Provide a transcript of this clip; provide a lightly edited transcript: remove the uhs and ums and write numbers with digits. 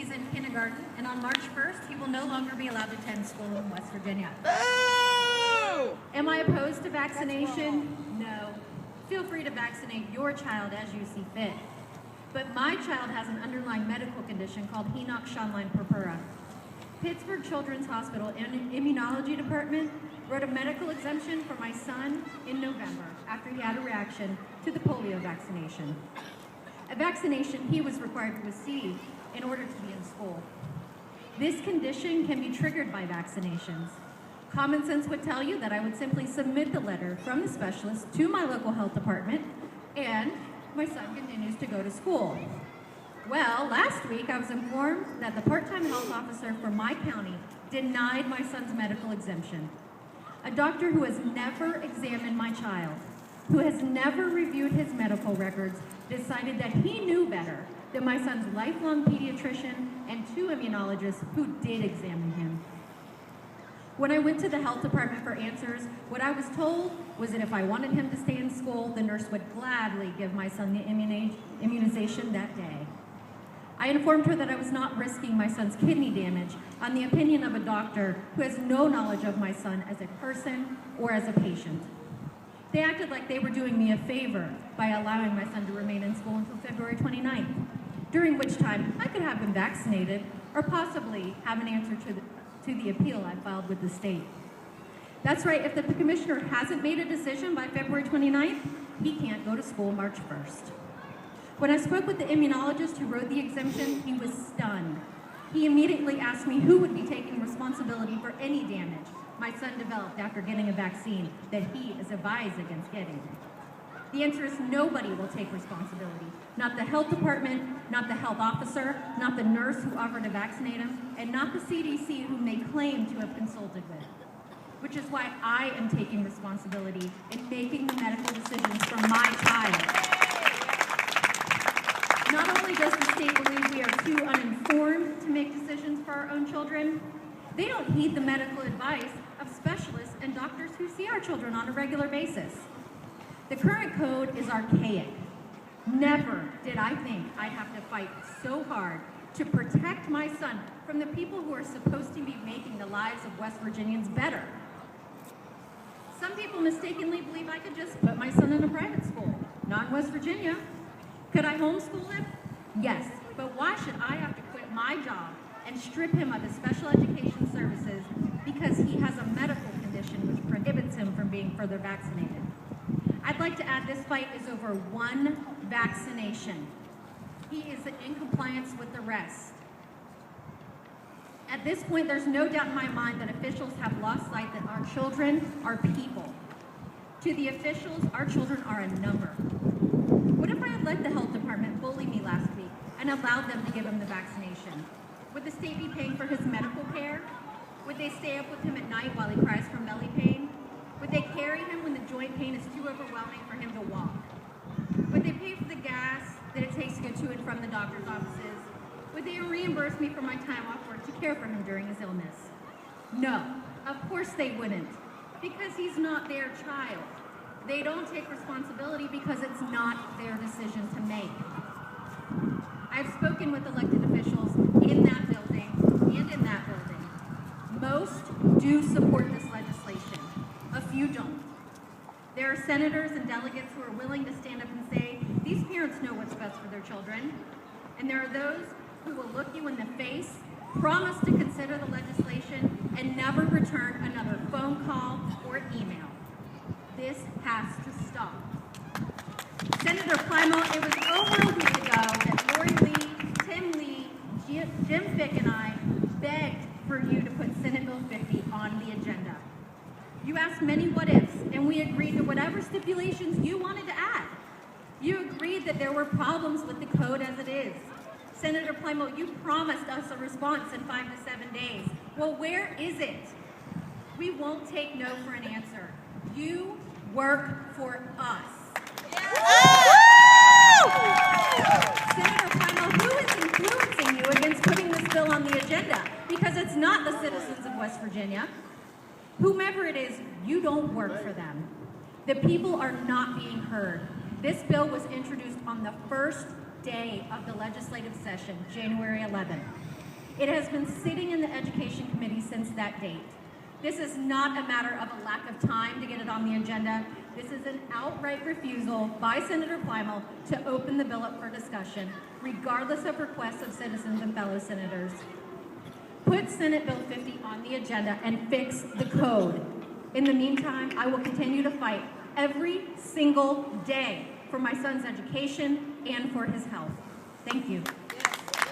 He's in kindergarten, and on March 1st, he will no longer be allowed to attend school in West Virginia. Oh! Am I opposed to vaccination? No. Feel free to vaccinate your child as you see fit. But my child has an underlying medical condition called Henoch-Schönlein purpura. Pittsburgh Children's Hospital Immunology Department wrote a medical exemption for my son in November after he had a reaction to the polio vaccination. A vaccination he was required to receive in order to be in school. This condition can be triggered by vaccinations. Common sense would tell you that I would simply submit the letter from the specialist to my local health department, and my son continues to go to school. Well, last week I was informed that the part-time health officer for my county denied my son's medical exemption. A doctor who has never examined my child, who has never reviewed his medical records, decided that he knew better than my son's lifelong pediatrician and 2 immunologists who did examine him. When I went to the health department for answers, what I was told was that if I wanted him to stay in school, the nurse would gladly give my son the immunization that day. I informed her that I was not risking my son's kidney damage on the opinion of a doctor who has no knowledge of my son as a person or as a patient. They acted like they were doing me a favor by allowing my son to remain in school until February 29th, during which time I could have him vaccinated or possibly have an answer to the appeal I filed with the state. That's right, if the commissioner hasn't made a decision by February 29th, he can't go to school March 1st. When I spoke with the immunologist who wrote the exemption, he was stunned. He immediately asked me who would be taking responsibility for any damage my son developed after getting a vaccine that he is advised against getting. The answer is nobody will take responsibility. Not the health department, not the health officer, not the nurse who offered to vaccinate him, and not the CDC whom they claim to have consulted with. Which is why I am taking responsibility in making the medical decisions for my child. Not only does the state believe we are too uninformed to make decisions for our own children, they don't heed the medical advice of specialists and doctors who see our children on a regular basis. The current code is archaic. Never did I think I'd have to fight so hard to protect my son from the people who are supposed to be making the lives of West Virginians better. Some people mistakenly believe I could just put my son in a private school, not in West Virginia. Could I homeschool him? Yes, but why should I have to quit my job and strip him of his special education services because he has a medical condition which prohibits him from being further vaccinated? I'd like to add this fight is over one vaccination. He is in compliance with the rest. At this point, there's no doubt in my mind that officials have lost sight that our children are people. To the officials, our children are a number. What if I had let the health department bully me last week and allowed them to give him the vaccination? Would the state be paying for his medical care? Would they stay up with him at night while he cries from belly pain? Would they carry him when the joint pain is too overwhelming for him to walk? Would they pay for the gas that it takes to get to and from the doctor's offices? Would they reimburse me for my time off work to care for him during his illness? No, of course they wouldn't, because he's not their child. They don't take responsibility because it's not their decision to make. I've spoken with elected officials in that building and in that building. Most do support this legislation. A few don't. There are senators and delegates who are willing to stand up and say, these parents know what's best for their children. And there are those who will look you in the face, promise to consider the legislation, and never return another phone call or email. This has to stop. Senator Plymouth, it was over a week ago that Lori Lee, Tim Lee, Jim Fick, and I begged for you to put Senate Bill 50 on the agenda. You asked many what-ifs, and we agreed to whatever stipulations you wanted to add. You agreed that there were problems with the code as it is. Senator Plymouth, you promised us a response in 5 to 7 days. Well, where is it? We won't take no for an answer. You work for us. Senator Parental, who is influencing you against putting this bill on the agenda? Because it's not the citizens of West Virginia. Whomever it is, you don't work for them. The people are not being heard. This bill was introduced on the first day of the legislative session, January 11th. It has been sitting in the Education Committee since that date. This is not a matter of a lack of time to get it on the agenda. This is an outright refusal by Senator Plymel to open the bill up for discussion, regardless of requests of citizens and fellow senators. Put Senate Bill 50 on the agenda and fix the code. In the meantime, I will continue to fight every single day for my son's education and for his health. Thank you.